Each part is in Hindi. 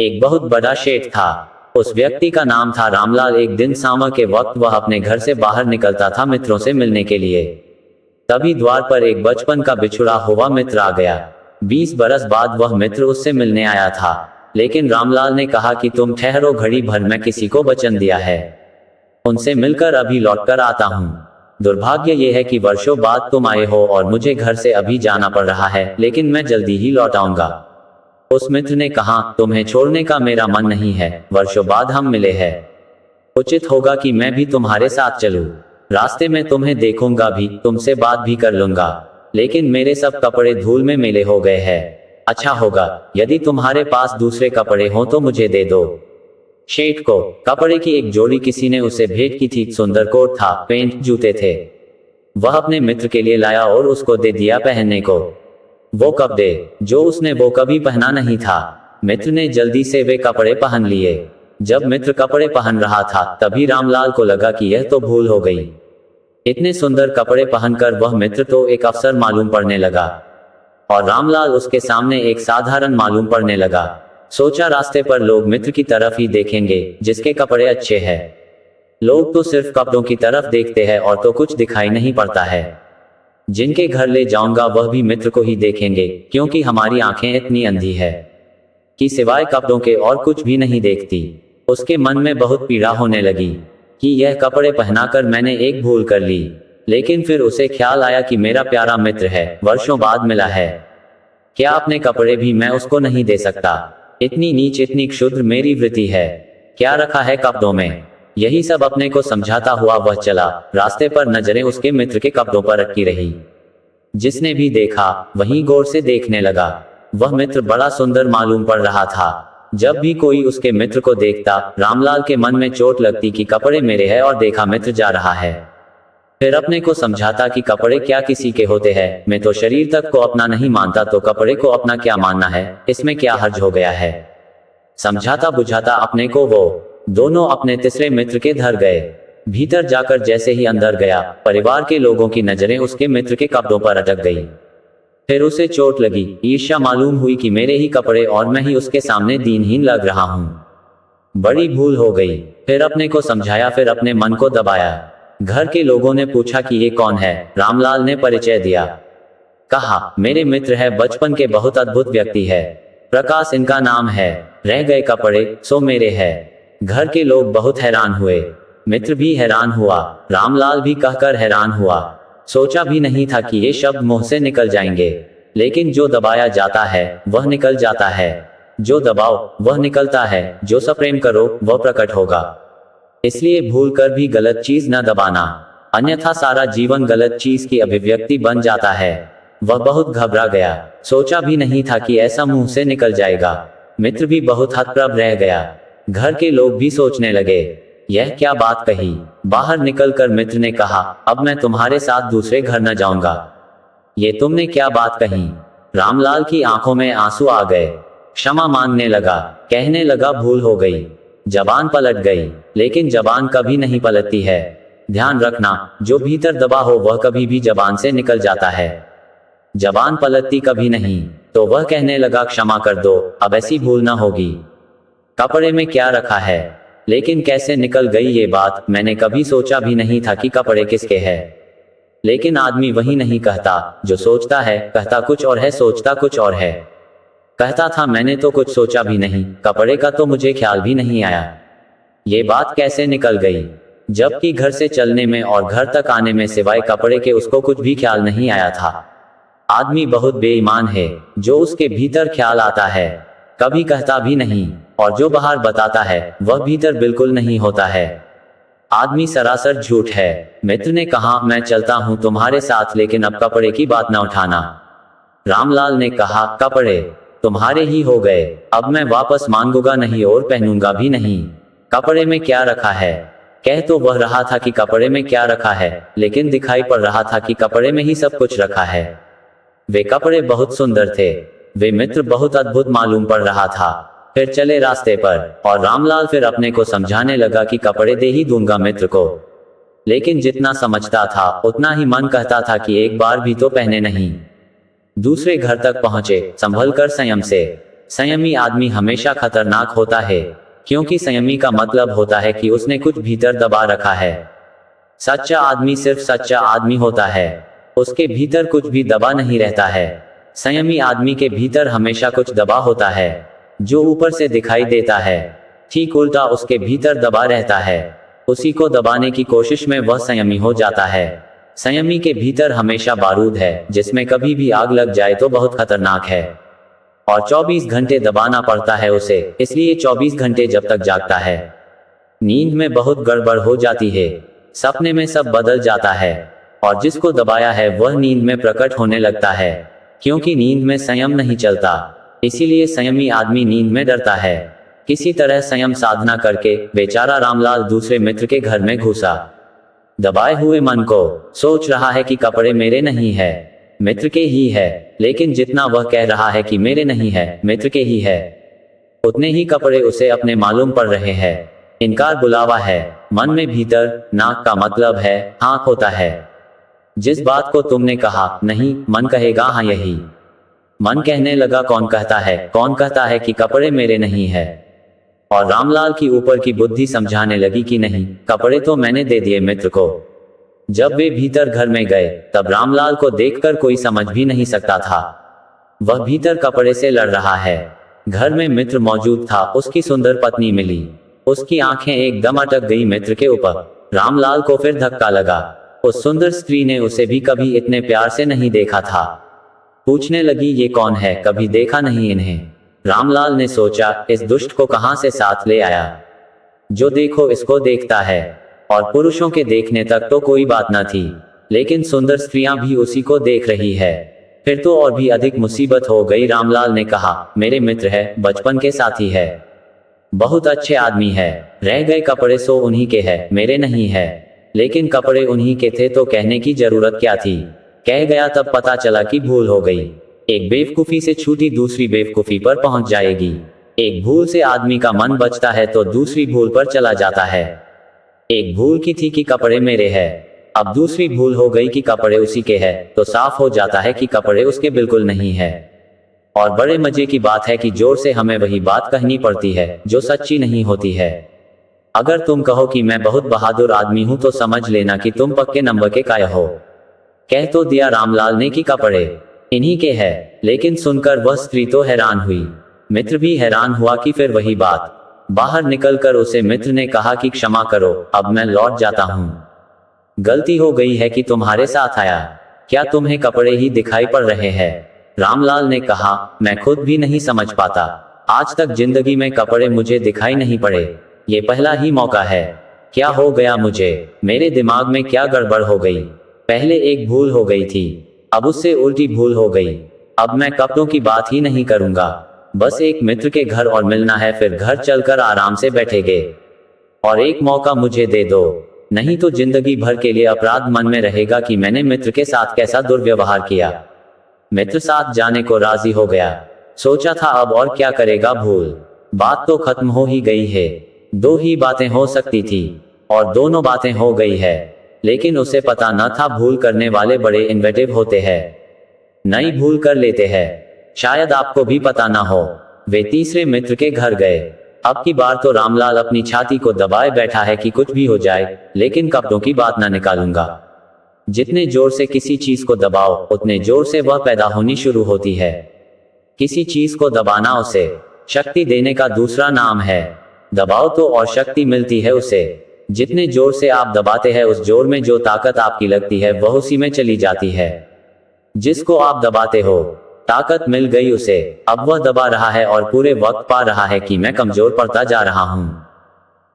एक बहुत बड़ा शेठ था। उस व्यक्ति का नाम था रामलाल। एक दिन शाम के वक्त वह अपने घर से बाहर निकलता था मित्रों से मिलने के लिए। तभी द्वार पर एक बचपन का बिछुड़ा हुआ मित्र आ गया। 20 बरस बाद वह मित्र उससे मिलने आया था, लेकिन रामलाल ने कहा कि तुम ठहरो, घड़ी भर में किसी को वचन दिया है, उनसे मिलकर अभी लौटकर आता हूँ। दुर्भाग्य यह है कि वर्षों बाद तुम आए हो और मुझे घर से अभी जाना पड़ रहा है, लेकिन मैं जल्दी ही लौट आऊंगा। उस मित्र ने कहा, तुम्हें छोड़ने का मेरा मन नहीं है, वर्षों बाद हम मिले हैं, उचित होगा कि मैं भी तुम्हारे साथ चलूं। रास्ते में तुम्हें देखूंगा भी, तुमसे बात भी कर लूंगा, लेकिन मेरे सब कपड़े धूल में मैले हो गए हैं। अच्छा होगा यदि तुम्हारे पास दूसरे कपड़े हों तो मुझे दे दो। शेठ को कपड़े की एक जोड़ी किसी ने उसे भेंट की थी। सुंदर कोट था, पेंट, जूते थे। वह अपने मित्र के लिए लाया और उसको दे दिया पहनने को। वो कपड़े जो उसने वो कभी पहना नहीं था। मित्र ने जल्दी से वे कपड़े पहन लिए। जब मित्र कपड़े पहन रहा था तभी रामलाल को लगा कि यह तो भूल हो गई। इतने सुंदर कपड़े पहनकर वह मित्र तो एक अफसर मालूम पड़ने लगा और रामलाल उसके सामने एक साधारण मालूम पड़ने लगा। सोचा, रास्ते पर लोग मित्र की तरफ ही देखेंगे जिसके कपड़े अच्छे हैं। लोग तो सिर्फ कपड़ों की तरफ देखते हैं और तो कुछ दिखाई नहीं पड़ता है। जिनके घर ले जाऊंगा वह भी मित्र को ही देखेंगे, क्योंकि हमारी आंखें इतनी अंधी है कि सिवाय कपड़ों के और कुछ भी नहीं देखती। उसके मन में बहुत पीड़ा होने लगी कि यह कपड़े पहनाकर मैंने एक भूल कर ली। लेकिन फिर उसे ख्याल आया कि मेरा प्यारा मित्र है, वर्षों बाद मिला है, क्या अपने कपड़े भी मैं उसको नहीं दे सकता? इतनी नीच, इतनी क्षुद्र मेरी वृत्ति है, क्या रखा है कपड़ों में? यही सब अपने को समझाता हुआ वह चला। रास्ते पर नजरें उसके मित्र के कपड़ों पर अटकी रही। जिसने भी देखा वहीं गौर से देखने लगा। वह मित्र बड़ा सुंदर मालूम पड़ रहा था। जब भी कोई उसके मित्र को देखता, रामलाल के मन में चोट लगती कि कपड़े मेरे हैं और देखा मित्र जा रहा है। फिर अपने को समझाता कि कपड़े क्या किसी के होते हैं, मैं तो शरीर तक को अपना नहीं मानता, तो कपड़े को अपना क्या मानना है, इसमें क्या हर्ज हो गया है। समझाता बुझाता अपने को वो दोनों अपने तीसरे मित्र के घर गए। भीतर जाकर जैसे ही अंदर गया, परिवार के लोगों की नजरें उसके मित्र के कपड़ों पर अटक गई। फिर उसे चोट लगी, ईर्ष्या मालूम हुई कि मेरे ही कपड़े और मैं ही उसके सामने दीनहीन लग रहा हूँ। बड़ी भूल हो गई। फिर अपने को समझाया, फिर अपने मन को दबाया। घर के लोगों ने पूछा कि ये कौन है। रामलाल ने परिचय दिया। कहा, मेरे मित्र है, बचपन के बहुत अद्भुत व्यक्ति है, प्रकाश इनका नाम है। रह गए कपड़े सो मेरे है। घर के लोग बहुत हैरान हुए, मित्र भी हैरान हुआ, रामलाल भी कहकर हैरान हुआ। सोचा भी नहीं था कि ये शब्द मुंह से निकल जाएंगे, लेकिन जो दबाया जाता है वह निकल जाता है, जो दबाओ वह निकलता है, जो सप्रेम करो वह प्रकट होगा। इसलिए भूल कर भी गलत चीज न दबाना, अन्यथा सारा जीवन गलत चीज की अभिव्यक्ति बन जाता है। वह बहुत घबरा गया, सोचा भी नहीं था कि ऐसा मुंह से निकल जाएगा। मित्र भी बहुत हतप्रभ रह गया। घर के लोग भी सोचने लगे, यह क्या बात कही। बाहर निकलकर मित्र ने कहा, अब मैं तुम्हारे साथ दूसरे घर न जाऊंगा। ये तुमने क्या बात कही? रामलाल की आंखों में आंसू आ गए। क्षमा मांगने लगा, कहने लगा भूल हो गई। जबान पलट गई, लेकिन जबान कभी नहीं पलटती है। ध्यान रखना, जो भीतर दबा हो वह कभी भी जबान से निकल जाता है, जबान पलटती कभी नहीं। तो वह कहने लगा, क्षमा कर दो, अब ऐसी भूल ना होगी। कपड़े में क्या रखा है? लेकिन कैसे निकल गई ये बात? मैंने कभी सोचा भी नहीं था कि कपड़े किसके हैं। लेकिन आदमी वही नहीं कहता जो सोचता है, कहता कुछ और है, सोचता कुछ और है। कहता था मैंने तो कुछ सोचा भी नहीं, कपड़े का तो मुझे ख्याल भी नहीं आया। ये बात कैसे निकल गई, जबकि घर से चलने में और घर तक आने में सिवाय कपड़े के उसको कुछ भी ख्याल नहीं आया था। आदमी बहुत बेईमान है, जो उसके भीतर ख्याल आता है कभी कहता भी नहीं, और जो बाहर बताता है वह भीतर बिल्कुल नहीं होता है। आदमी सरासर झूठ है। मित्र ने कहा, मैं चलता हूं तुम्हारे साथ, लेकिन अब कपड़े की बात न उठाना। रामलाल ने कहा, कपड़े तुम्हारे ही हो गए, अब मैं वापस मांगूंगा नहीं और पहनूंगा भी नहीं। कपड़े में क्या रखा है? कह तो वह रहा था कि कपड़े में क्या रखा है, लेकिन दिखाई पड़ रहा था कि कपड़े में ही सब कुछ रखा है। वे कपड़े बहुत सुंदर थे, वे मित्र बहुत अद्भुत मालूम पड़ रहा था। फिर चले रास्ते पर, और रामलाल फिर अपने को समझाने लगा कि कपड़े दे ही दूंगा मित्र को। लेकिन जितना समझता था उतना ही मन कहता था कि एक बार भी तो पहने नहीं। दूसरे घर तक पहुंचे, संभल कर संयम से। संयमी आदमी हमेशा खतरनाक होता है, क्योंकि संयमी का मतलब होता है कि उसने कुछ भीतर दबा रखा है। सच्चा आदमी सिर्फ सच्चा आदमी होता है, उसके भीतर कुछ भी दबा नहीं रहता है। संयमी आदमी के भीतर हमेशा कुछ दबा होता है, जो ऊपर से दिखाई देता है, ठीक उल्टा उसके भीतर दबा रहता है। उसी को दबाने की कोशिश में वह संयमी हो जाता है। संयमी के भीतर हमेशा बारूद है, जिसमें कभी भी आग लग जाए तो बहुत खतरनाक है, और 24 घंटे दबाना पड़ता है उसे, इसलिए 24 घंटे जब तक जागता है। नींद में बहुत गड़बड़ हो जाती है, सपने में सब बदल जाता है, और जिसको दबाया है वह नींद में प्रकट होने लगता है, क्योंकि नींद में संयम नहीं चलता। इसीलिए संयमी आदमी नींद में डरता है। किसी तरह संयम साधना करके बेचारा रामलाल दूसरे मित्र के घर में घुसा। दबाए हुए मन को सोच रहा है कि कपड़े मेरे नहीं है, मित्र के ही है, लेकिन जितना वह कह रहा है कि मेरे नहीं है, मित्र के ही है, उतने ही कपड़े उसे अपने मालूम पड़ रहे हैं। इनकार बुलावा है। मन में भीतर नाक का मतलब है हाँ होता है। जिस बात को तुमने कहा नहीं, मन कहेगा हाँ यही। मन कहने लगा कौन कहता है कि कपड़े मेरे नहीं है। और रामलाल की ऊपर की बुद्धि समझाने लगी कि नहीं, कपड़े तो मैंने दे दिए मित्र को। जब वे भीतर घर में गए तब रामलाल को देखकर कोई समझ भी नहीं सकता था, वह भीतर कपड़े से लड़ रहा है। घर में मित्र मौजूद था, उसकी सुंदर पत्नी मिली, उसकी आंखें एकदम अटक गई मित्र के ऊपर। रामलाल को फिर धक्का लगा, उस सुंदर स्त्री ने उसे भी कभी इतने प्यार से नहीं देखा था। पूछने लगी ये कौन है, कभी देखा नहीं इन्हें। रामलाल ने सोचा इस दुष्ट को कहां से साथ ले आया, जो देखो इसको देखता है। और पुरुषों के देखने तक तो कोई बात न थी, लेकिन सुंदर स्त्रियां भी उसी को देख रही है, फिर तो और भी अधिक मुसीबत हो गई। रामलाल ने कहा मेरे मित्र है, बचपन के साथी है, बहुत अच्छे आदमी है, रह गए कपड़े सो उन्हीं के है, मेरे नहीं है। लेकिन कपड़े उन्हीं के थे तो कहने की जरूरत क्या थी। कह गया तब पता चला कि भूल हो गई। एक बेवकूफी से छूटी दूसरी बेवकूफी पर पहुंच जाएगी। एक भूल से आदमी का मन बचता है तो दूसरी भूल पर चला जाता है। एक भूल की थी कि कपड़े मेरे है, अब दूसरी भूल हो गई कि कपड़े उसी के है, तो साफ हो जाता है कि कपड़े उसके बिल्कुल नहीं है। और बड़े मजे की बात है कि जोर से हमें वही बात कहनी पड़ती है जो सच्ची नहीं होती है। अगर तुम कहो कि मैं बहुत बहादुर आदमी हूं तो समझ लेना कि तुम पक्के नंबर के काय हो। कह तो दिया रामलाल ने कि कपड़े इन्हीं के है, लेकिन सुनकर वह स्त्री तो हैरान हुई, मित्र भी हैरान हुआ कि फिर वही बात। बाहर निकलकर उसे मित्र ने कहा कि क्षमा करो, अब मैं लौट जाता हूं, गलती हो गई है कि तुम्हारे साथ आया। क्या तुम्हें कपड़े ही दिखाई पड़ रहे हैं? रामलाल ने कहा मैं खुद भी नहीं समझ पाता, आज तक जिंदगी में कपड़े मुझे दिखाई नहीं पड़े, ये पहला ही मौका है। क्या हो गया मुझे, मेरे दिमाग में क्या गड़बड़ हो गई? पहले एक भूल हो गई थी, अब उससे उल्टी भूल हो गई। अब मैं कपड़ों की बात ही नहीं करूंगा, बस एक मित्र के घर और मिलना है, फिर घर चलकर आराम से बैठेंगे। और एक मौका मुझे दे दो, नहीं तो जिंदगी भर के लिए अपराध मन में रहेगा कि मैंने मित्र के साथ कैसा दुर्व्यवहार किया। मित्र साथ जाने को राजी हो गया। सोचा था अब और क्या करेगा, भूल बात तो खत्म हो ही गई है। दो ही बातें हो सकती थी और दोनों बातें हो गई है, लेकिन उसे पता न था भूल करने वाले बड़े इन्वेटिव होते हैं, नई भूल कर लेते हैं। शायद आपको भी पता ना हो। वे तीसरे मित्र के घर गए। अब की बार तो रामलाल अपनी छाती को दबाए बैठा है कि कुछ भी हो जाए, लेकिन कपड़ों की बात ना निकालूंगा। जितने जोर से किसी चीज को दबाओ उतने जोर से वह पैदा होनी शुरू होती है। किसी चीज को दबाना उसे शक्ति देने का दूसरा नाम है। दबाओ तो और शक्ति मिलती है उसे। जितने जोर से आप दबाते हैं उस जोर में जो ताकत आपकी लगती है वह उसी में चली जाती है। जिसको आप दबाते हो ताकत मिल गई उसे, अब वह दबा रहा है और पूरे वक्त पा रहा है कि मैं कमजोर पड़ता जा रहा हूं।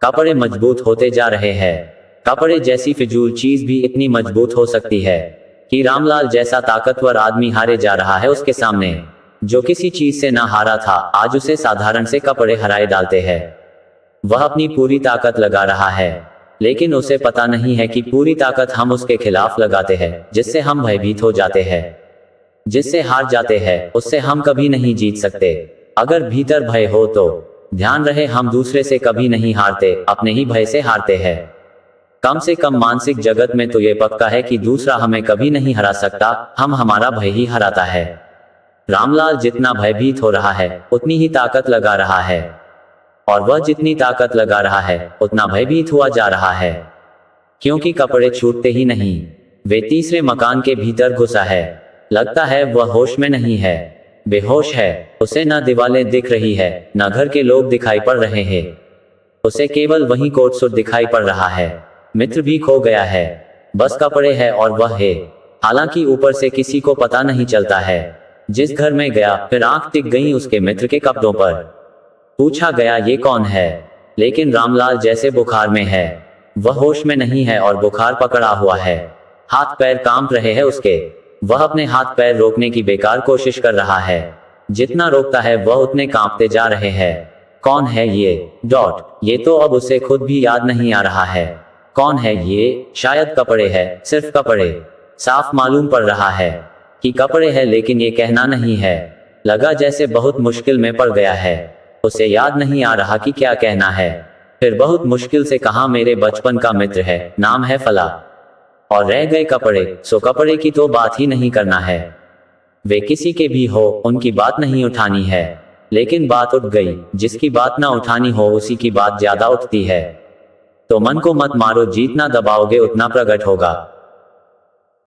कपड़े मजबूत होते जा रहे हैं। कपड़े जैसी फिजूल चीज भी इतनी मजबूत हो सकती है कि रामलाल जैसा ताकतवर आदमी हारे जा रहा है उसके सामने। जो किसी चीज से ना हारा था आज उसे साधारण से कपड़े हराए डालते हैं। वह अपनी पूरी ताकत लगा रहा है, लेकिन उसे पता नहीं है कि पूरी ताकत हम उसके खिलाफ लगाते हैं, जिससे हम भयभीत हो जाते हैं, जिससे हार जाते हैं, उससे हम कभी नहीं जीत सकते। अगर भीतर भय हो तो ध्यान रहे हम दूसरे से कभी नहीं हारते, अपने ही भय से हारते हैं। कम से कम मानसिक जगत में तो ये पक्का है कि दूसरा हमें कभी नहीं हरा सकता, हम हमारा भय ही हराता है। रामलाल जितना भयभीत हो रहा है उतनी ही ताकत लगा रहा है, और वह जितनी ताकत लगा रहा है उतना भयभीत हुआ जा रहा है, क्योंकि कपड़े छूटते ही नहीं। वे तीसरे मकान के भीतर घुसा है। लगता है वह होश में नहीं है, बेहोश है। उसे न दीवारें दिख रही है, न घर के लोग दिखाई पड़ रहे हैं। उसे केवल वही कोट सूट दिखाई पड़ रहा है। मित्र भी खो गया है, बस कपड़े है और वह है। हालांकि ऊपर से किसी को पता नहीं चलता है। जिस घर में गया फिर आंख टिक गई उसके मित्र के कपड़ों पर। पूछा गया ये कौन है, लेकिन रामलाल जैसे बुखार में है। वह होश में नहीं है और बुखार पकड़ा हुआ है। हाथ पैर कांप रहे हैं उसके। वह अपने हाथ पैर रोकने की बेकार कोशिश कर रहा है। जितना रोकता है वह उतने कांपते जा रहे हैं। कौन है ये? ये तो अब उसे खुद भी याद नहीं आ रहा है। कौन है ये? शायद कपड़े है, सिर्फ कपड़े। साफ मालूम पड़ रहा है कि कपड़े है, लेकिन ये कहना नहीं है। लगा जैसे बहुत मुश्किल में पड़ गया है। उसे याद नहीं आ रहा कि क्या कहना है। फिर बहुत मुश्किल से कहा मेरे बचपन का मित्र है, नाम है फला। और रह गए कपड़े, सो कपड़े की तो बात ही नहीं करना है। वे किसी के भी हो, उनकी बात नहीं उठानी है। लेकिन बात उठ गई। जिसकी बात ना उठानी हो उसी की बात ज्यादा उठती है। तो मन को मत मारो, जितना दबाओगे उतना प्रकट होगा।